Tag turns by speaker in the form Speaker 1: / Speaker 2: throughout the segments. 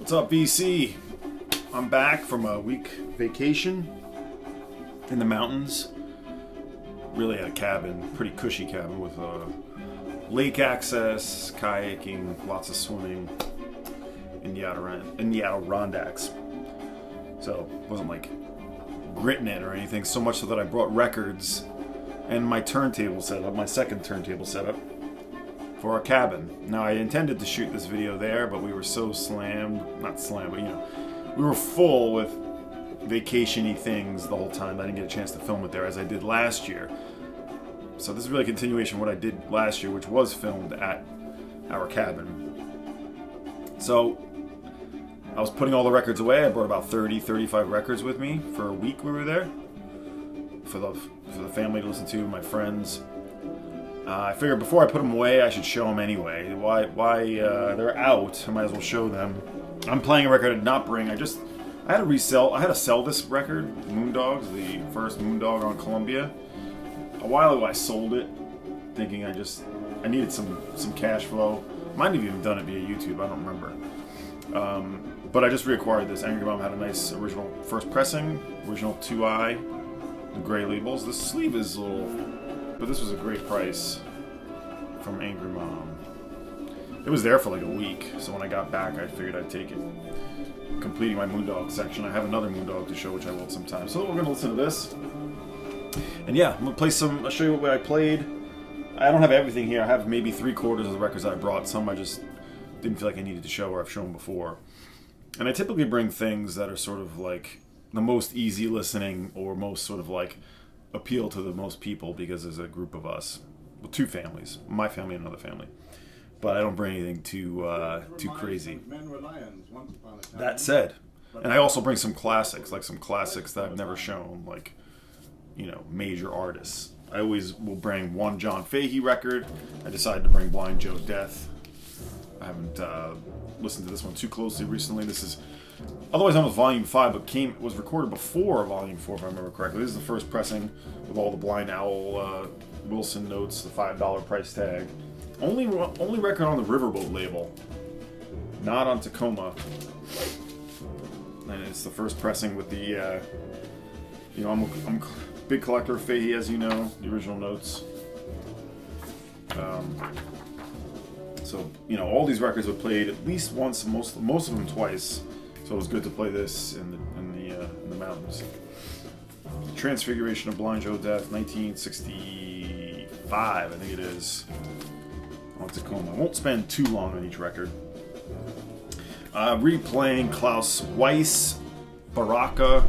Speaker 1: What's up, VC? I'm back from a week vacation in the mountains. Really had a cabin, pretty cushy cabin with lake access, kayaking, lots of swimming in the Adirondacks. So it wasn't like gritting it or anything, so much so that I brought records and my turntable setup, my second turntable setup, for our cabin. Now, I intended to shoot this video there, but we were so we were full with vacation-y things the whole time. I didn't get a chance to film it there as I did last year. So this is really a continuation of what I did last year, which was filmed at our cabin. So I was putting all the records away. I brought about 35 records with me for a week we were there. For the family to listen to, my friends. I figured before I put them away, I should show them anyway. Why they're out, I might as well show them. I'm playing a record I did not bring. I had to sell this record, Moondog, the first Moondog on Columbia. A while ago I sold it, thinking I needed some cash flow. Might have even done it via YouTube, I don't remember. But I just reacquired this. Angry Mom had a nice original first pressing, original 2i, the gray labels. The sleeve is a little, but this was a great price from Angry Mom. It was there for like a week, so when I got back, I figured I'd take it. Completing my Moondog section. I have another Moondog to show, which I will sometime. So we're gonna listen to this, and yeah, I'm gonna play some. I'll show you what I played. I don't have everything here. I have maybe 3/4 of the records I brought. Some I just didn't feel like I needed to show, or I've shown before. And I typically bring things that are sort of like the most easy listening, or most sort of like appeal to the most people, because there's a group of us, well, 2 families, my family and another family. But I don't bring anything too crazy. That said, and I also bring some classics, like some classics that I've never shown, like, major artists. I always will bring one John Fahey record. I decided to bring Blind Joe Death. I haven't listened to this one too closely recently. This is otherwise known as Volume 5, but was recorded before Volume 4, if I remember correctly. This is the first pressing with all the Blind Owl Wilson notes, the $5 price tag. Only record on the Riverboat label, not on Tacoma. And it's the first pressing with the, I'm a big collector of Fahey, as you know, the original notes. So, all these records were played at least once, most of them twice. So it was good to play this in the mountains. Transfiguration of Blind Joe Death, 1965, I think it is, on Tacoma. I won't spend too long on each record. Replaying Klaus Weiss, Baraka,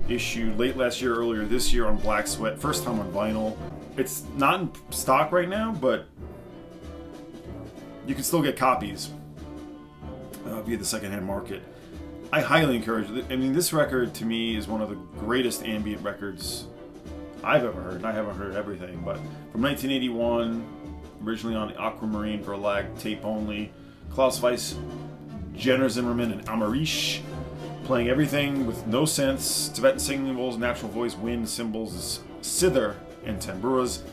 Speaker 1: issued late last year, earlier this year on Black Sweat. First time on vinyl. It's not in stock right now, but you can still get copies via the secondhand market. I highly encourage it. I mean, this record to me is one of the greatest ambient records I've ever heard. And I haven't heard everything, but from 1981, originally on Aquamarine for a lag tape only. Klaus Weiss, Jenner Zimmerman, and Amarish, playing everything with no sense, Tibetan singing bowls, natural voice, wind, cymbals, zither, and tamburas.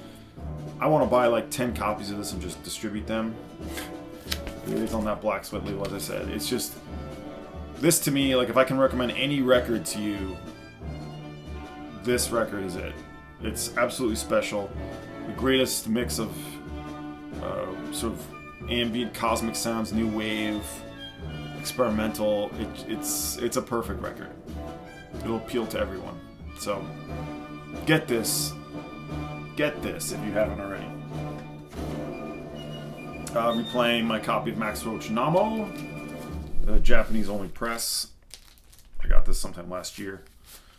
Speaker 1: I want to buy like 10 copies of this and just distribute them. It's on that Black Sweat label, as I said. It's just, this to me, like if I can recommend any record to you, this record is it. It's absolutely special. The greatest mix of sort of ambient cosmic sounds, new wave, experimental. It's a perfect record. It'll appeal to everyone. So get this if you haven't already. Replaying my copy of Max Roach Namo, the Japanese only press. I got this sometime last year.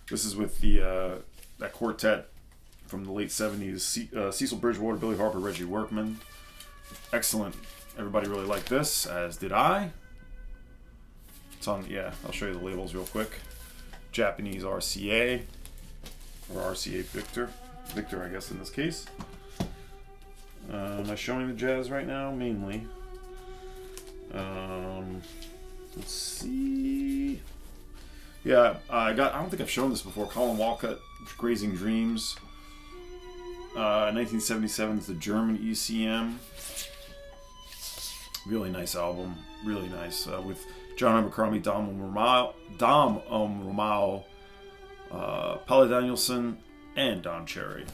Speaker 1: This is with that quartet from the late 70s, Cecil Bridgewater, Billy Harper, Reggie Workman. Excellent. Everybody really liked this, as did I. It's on, I'll show you the labels real quick. Japanese RCA, or RCA Victor, I guess in this case. Am I showing the jazz right now? Mainly. Let's see. Yeah, I don't think I've shown this before. Colin Walcott, Grazing Dreams. 1977 is the German ECM. Really nice album. Really nice. With John Abercrombie, Dom Romao, Paula Danielson, and Don Cherry.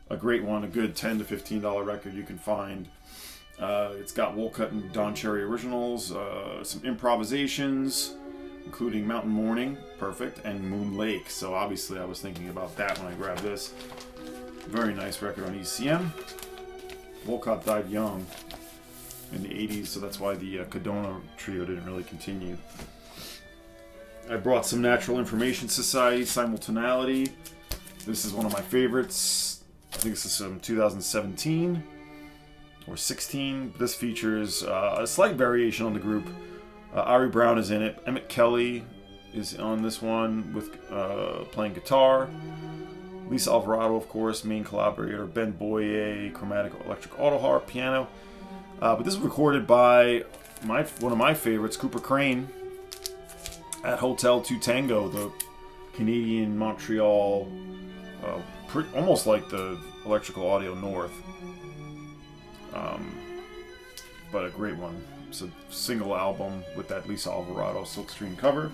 Speaker 1: A great one, a good $10 to $15 record you can find. It's got Wolcott and Don Cherry originals, some improvisations, including Mountain Morning, perfect, and Moon Lake. So obviously I was thinking about that when I grabbed this. Very nice record on ECM. Wolcott died young in the 80s, so that's why the Cadona trio didn't really continue. I brought some Natural Information Society, Simultonality. This is one of my favorites. I think this is from 2017 or 16. This features a slight variation on the group. Ari Brown is in it. Emmett Kelly is on this one with playing guitar. Lisa Alvarado, of course, main collaborator. Ben Boye, chromatic electric auto harp, piano. But this is recorded by one of my favorites, Cooper Crane, at Hotel 2 Tango, the Canadian Montreal, almost like the Electrical Audio North. But a great one. It's a single album with that Lisa Alvarado silkscreen cover.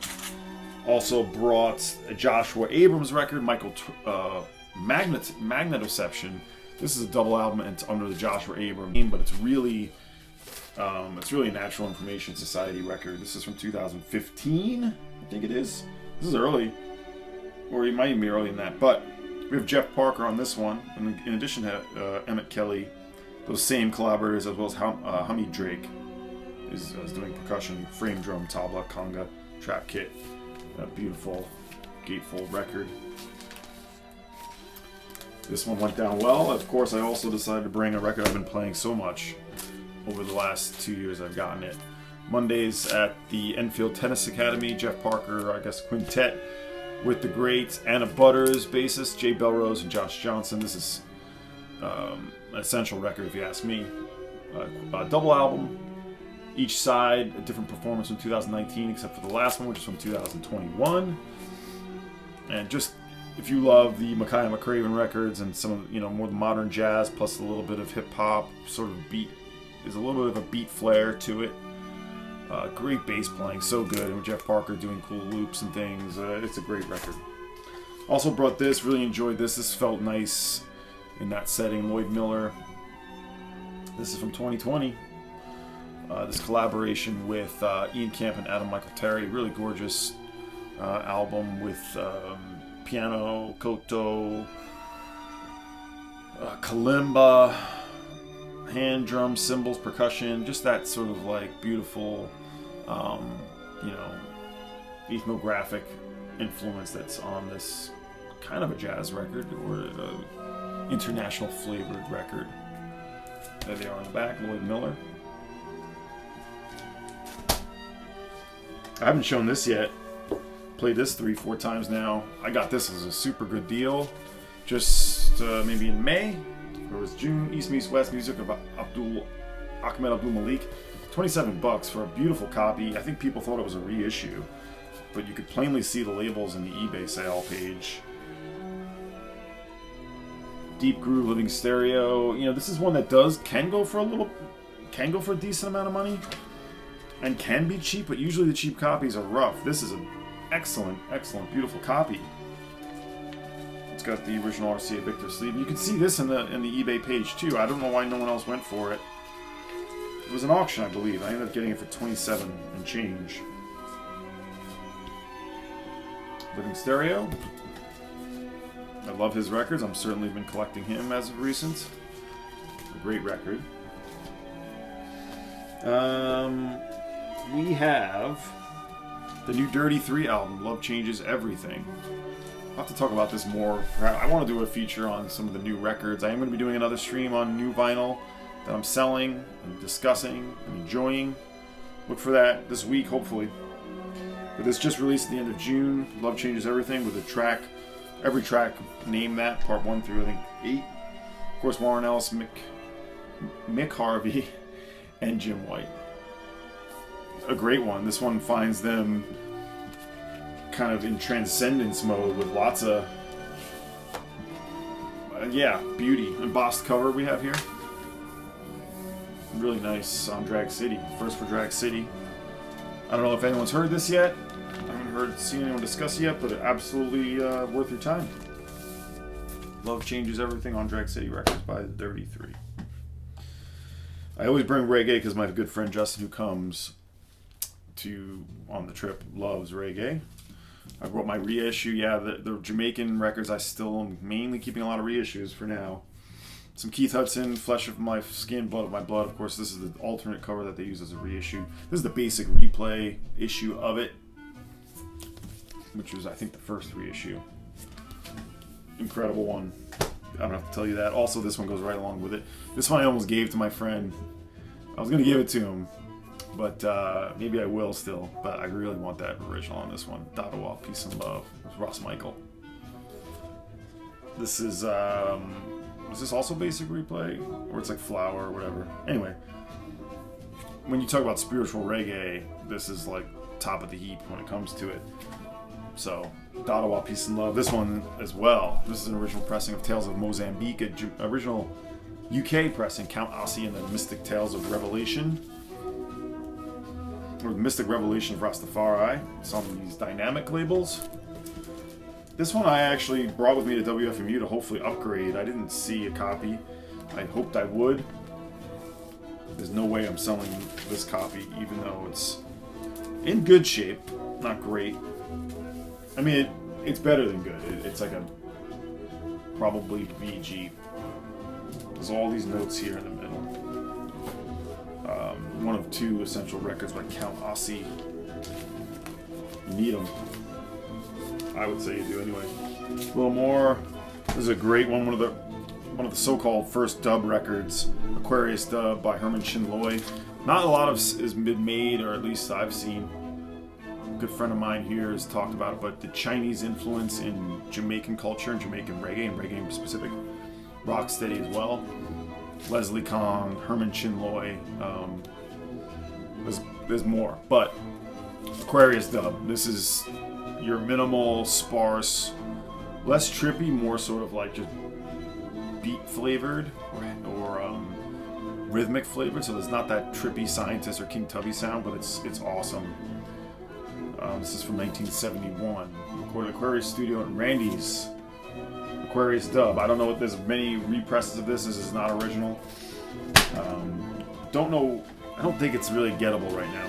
Speaker 1: Also brought a Joshua Abrams record, Magnetoception. This is a double album and it's under the Joshua Abrams name, but it's really a Natural Information Society record. This is from 2015, I think it is. This is early, or it might even be earlier than that. But we have Jeff Parker on this one, and in addition to Emmett Kelly, those same collaborators, as well as Hamid Drake is doing percussion, frame drum, tabla, conga, trap kit. A beautiful gatefold record. This one went down well. Of course, I also decided to bring a record I've been playing so much over the last 2 years I've gotten it. Mondays at the Enfield Tennis Academy, Jeff Parker, I guess quintet, with the great Anna Butters, bassist, Jay Belrose, and Josh Johnson. This is an essential record if you ask me. A double album, each side a different performance from 2019, except for the last one, which is from 2021. And just, if you love the Makaya McCraven records and some of, more modern jazz plus a little bit of hip hop, sort of beat, there's a little bit of a beat flair to it. Great bass playing, so good, and with Jeff Parker doing cool loops and things. It's a great record. Also brought this, really enjoyed this. This felt nice in that setting. Lloyd Miller. This is from 2020. This collaboration with Ian Camp and Adam Michael Terry. Really gorgeous album with piano, koto, kalimba, hand drums, cymbals, percussion, just that sort of like beautiful, ethnographic influence that's on this kind of a jazz record or an international flavored record. There they are on the back, Lloyd Miller. I haven't shown this yet. Played this 3-4 times now. I got this as a super good deal. Just maybe in May, or it was June. East Meets West Music of Ahmed Abdul Malik. $27 for a beautiful copy. I think people thought it was a reissue, but you could plainly see the labels in the eBay sale page. Deep Groove Living Stereo. This is one that can go for a decent amount of money. And can be cheap, but usually the cheap copies are rough. This is an excellent, beautiful copy. It's got the original RCA Victor sleeve. You can see this in the eBay page too. I don't know why no one else went for it. It was an auction, I believe. I ended up getting it for $27 and change. Living Stereo. I love his records. I've certainly been collecting him as of recent. A great record. We have the new Dirty 3 album, Love Changes Everything. I'll have to talk about this more. I want to do a feature on some of the new records. I am going to be doing another stream on new vinyl that I'm selling and discussing and enjoying. Look for that this week, hopefully. But this just released at the end of June. Love Changes Everything with a track, every track named that, part 1 through I think 8. Of course, Warren Ellis, Mick Harvey, and Jim White. A great one. This one finds them kind of in transcendence mode with lots of beauty. Embossed cover we have here. Really nice on Drag City. First for Drag City. I don't know if anyone's heard this yet. I haven't seen anyone discuss it yet, but absolutely worth your time. Love Changes Everything on Drag City Records by the Dirty Three. I always bring reggae because my good friend Justin, who comes on the trip, loves reggae. I brought my reissue. Yeah, the Jamaican records, I still am mainly keeping a lot of reissues for now. Some Keith Hudson, Flesh of My Skin, Blood of My Blood. Of course, this is the alternate cover that they use as a reissue. This is the basic replay issue of it, which was, I think, the first reissue. Incredible one. I don't have to tell you that. Also, this one goes right along with it. This one I almost gave to my friend. I was going to give it to him, but maybe I will still. But I really want that original on this one. Dadawa, Peace and Love. It was Ross Michael. This is this also basic replay? Or it's like Flower or whatever. Anyway, when you talk about spiritual reggae, this is like top of the heap when it comes to it. So, Dadawa, Peace and Love. This one as well. This is an original pressing of Tales of Mozambique, original UK pressing, Count Ossie and the Mystic Tales of Revelation. Or the Mystic Revelation of Rastafari. It's on these dynamic labels. This one I actually brought with me to WFMU to hopefully upgrade. I didn't see a copy. I hoped I would. There's no way I'm selling this copy, even though it's in good shape. Not great. I mean, it's better than good. It's like a probably VG. There's all these notes here in the middle. One of two essential records by Count Ossie. You need them. I would say you do anyway. A little more. This is a great one. One of the so-called first dub records, Aquarius dub by Herman Chin Loy. Not a lot of is been made, or at least I've seen. A good friend of mine here has talked about it, but the Chinese influence in Jamaican culture and Jamaican reggae, and reggae in specific, rocksteady as well. Leslie Kong, Herman Chin Loy. There's more, but Aquarius dub. This is your minimal, sparse, less trippy, more sort of like just beat flavored or rhythmic flavored. So there's not that trippy Scientist or King Tubby sound, but it's awesome. This is from 1971. Recorded at Aquarius Studio at Randy's. Aquarius dub. I don't know if there's many represses of this. This is not original. Don't know. I don't think it's really gettable right now.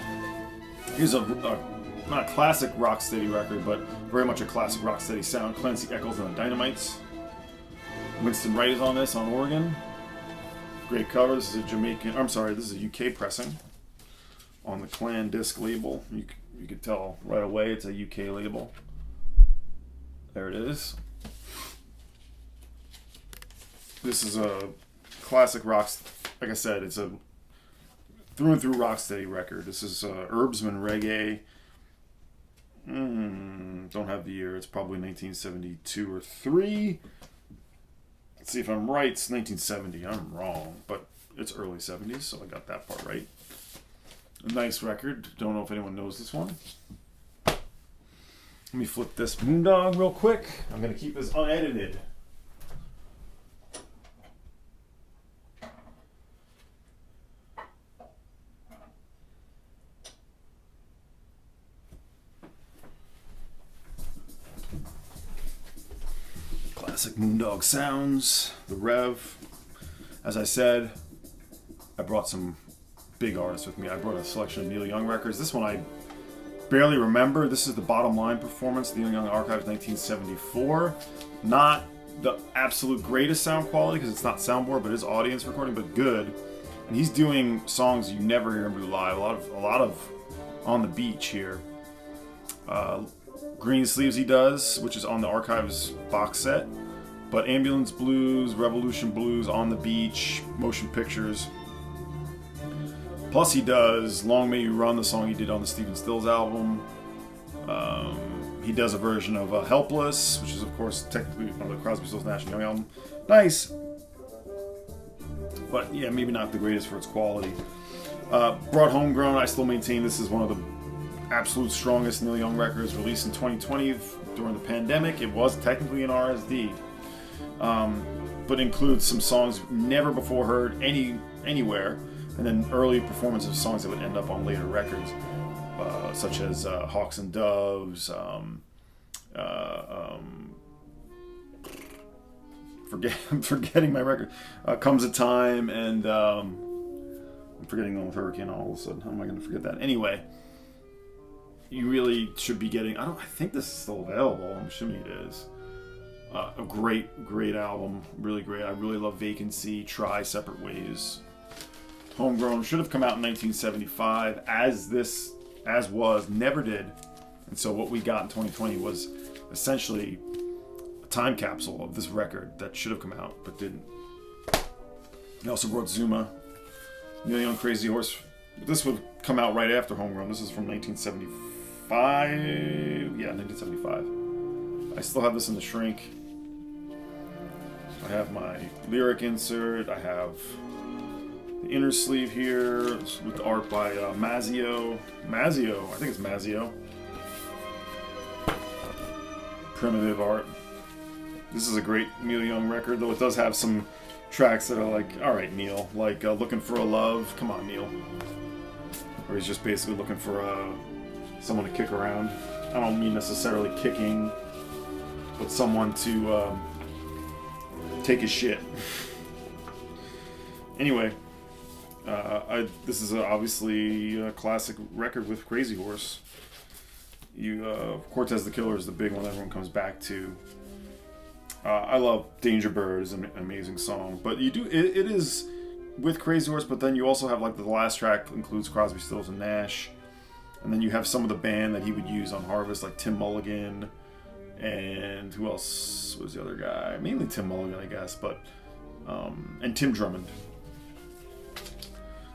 Speaker 1: Here's not a classic rocksteady record, but very much a classic rocksteady sound. Clancy Eccles and the Dynamites. Winston Wright is on this on organ. Great cover. This is this is a UK pressing on the Clan Disc label. You could tell right away it's a UK label. There it is. This is a classic rock. Like I said, it's a through and through rocksteady record. This is Herbsman Reggae. Don't have the year. It's probably 1972 or 3. Let's see if I'm right. It's 1970. I'm wrong, but it's early 70s, so I got that part right. A nice record. Don't know if anyone knows this one. Let me flip this Moondog real quick. I'm going to keep this unedited. Classic Moondog sounds, the Rev. As I said, I brought some big artists with me. I brought a selection of Neil Young records. This one I barely remember. This is the Bottom Line performance, the Neil Young Archives 1974. Not the absolute greatest sound quality because it's not soundboard, but it is audience recording, but good. And he's doing songs you never hear him do live. A lot of On the Beach here. Green Sleeves he does, which is on the Archives box set. But Ambulance Blues, Revolution Blues, On the Beach, Motion Pictures. Plus he does Long May You Run, the song he did on the Stephen Stills album. He does a version of Helpless, which is of course technically on the Crosby, Stills, Nash & Young album. Nice. But yeah, maybe not the greatest for its quality. Brought Homegrown, I still maintain this is one of the absolute strongest Neil Young records released in 2020 during the pandemic. It was technically an RSD. But includes some songs never before heard anywhere, and then early performance of songs that would end up on later records. such as Hawks and Doves, I'm forgetting my record. Comes a Time, and I'm forgetting the one with Hurricane all of a sudden. How am I going to forget that? Anyway, you really should be getting. I think this is still available. I'm assuming it is. A great album, really great. I really love Vacancy, Try, Separate Ways. Homegrown should have come out in 1975, as was, never did. And so what we got in 2020 was essentially a time capsule of this record that should have come out but didn't. He also brought Zuma, Neil Young, Crazy Horse. This would come out right after Homegrown. This is from 1975. Yeah, 1975. I still have this in the shrink. I have my lyric insert. I have the inner sleeve here with the art by Mazio. I think it's Mazio. Primitive art. This is a great Neil Young record, though it does have some tracks that are like, all right, Neil, like Looking for a Love. Come on, Neil. Or he's just basically looking for someone to kick around. I don't mean necessarily kicking, but someone to take his shit. Anyway, this is obviously a classic record with Crazy Horse. Cortez the Killer is the big one everyone comes back to. I love Danger Bird is an amazing song, but it is with Crazy Horse, but then you also have like the last track includes Crosby, Stills and Nash, and then you have some of the band that he would use on Harvest, like Tim Mulligan, and who else was the other guy? Mainly Tim Mulligan, I guess, but and Tim Drummond.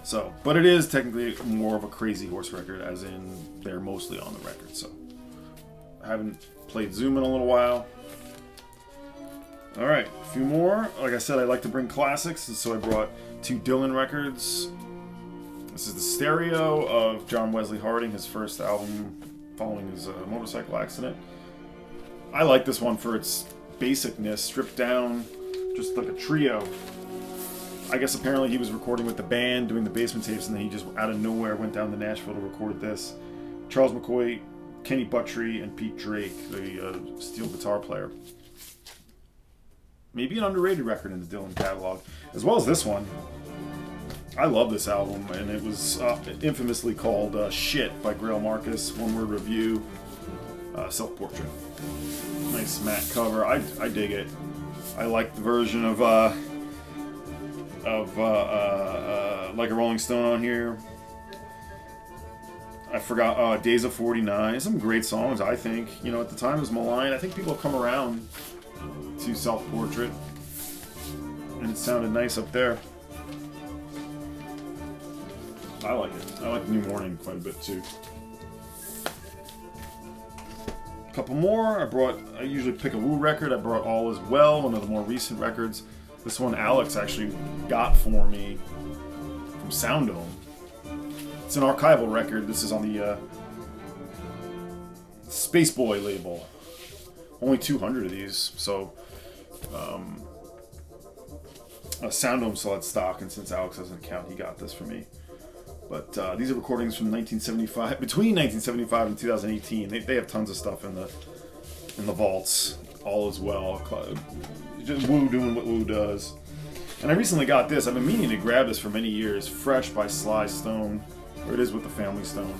Speaker 1: So, but it is technically more of a Crazy Horse record, as in they're mostly on the record. So, I haven't played Zoom in a little while. All right, a few more. Like I said, I like to bring classics, and so I brought 2 Dylan records. This is the stereo of John Wesley Harding, his first album following his motorcycle accident. I like this one for its basicness, stripped down, just like a trio. I guess apparently he was recording with the band, doing the basement tapes, and then he just out of nowhere went down to Nashville to record this. Charles McCoy, Kenny Buttrey, and Pete Drake, the steel guitar player. Maybe an underrated record in the Dylan catalog, as well as this one. I love this album, and it was infamously called Shit by Grail Marcus, one-word review, self-portrait. Nice matte cover. I dig it. I like the version of Like a Rolling Stone on here. I forgot Days of 49. Some great songs, I think. You know, at the time it was maligned. I think people have come around to Self-Portrait, and it sounded nice up there. I like it. I like New Morning quite a bit too. A couple more. I usually pick a Woo record. I brought All Is Well, one of the more recent records. This one Alex actually got for me from Soundome. It's an archival record. This is on the Space Boy label. Only 200 of these, so Soundome still had stock, and since Alex doesn't count, he got this for me. But these are recordings from 1975, between 1975 and 2018. They have tons of stuff in the vaults. All Is Well. Just Woo doing what Woo does. And I recently got this. I've been meaning to grab this for many years. Fresh by Sly Stone. Or it is with the Family Stone.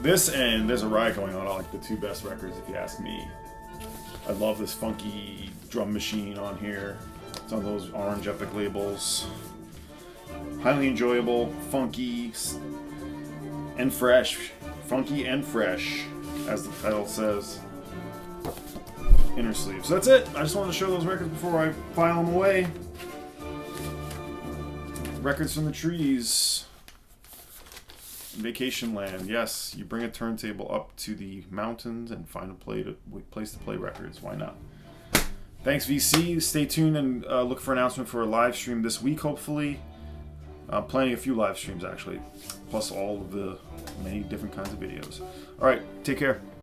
Speaker 1: This and There's a Riot Going On are like the 2 best records, if you ask me. I love this funky drum machine on here. It's on those orange Epic labels. Highly enjoyable, funky, and fresh. Funky and fresh, as the title says. Inner sleeve. So that's it. I just wanted to show those records before I file them away. Records from the trees. Vacation land. Yes, you bring a turntable up to the mountains and find a place to play records. Why not? Thanks, VC. Stay tuned and look for an announcement for a live stream this week, hopefully. Planning a few live streams, actually. Plus all of the many different kinds of videos. All right, take care.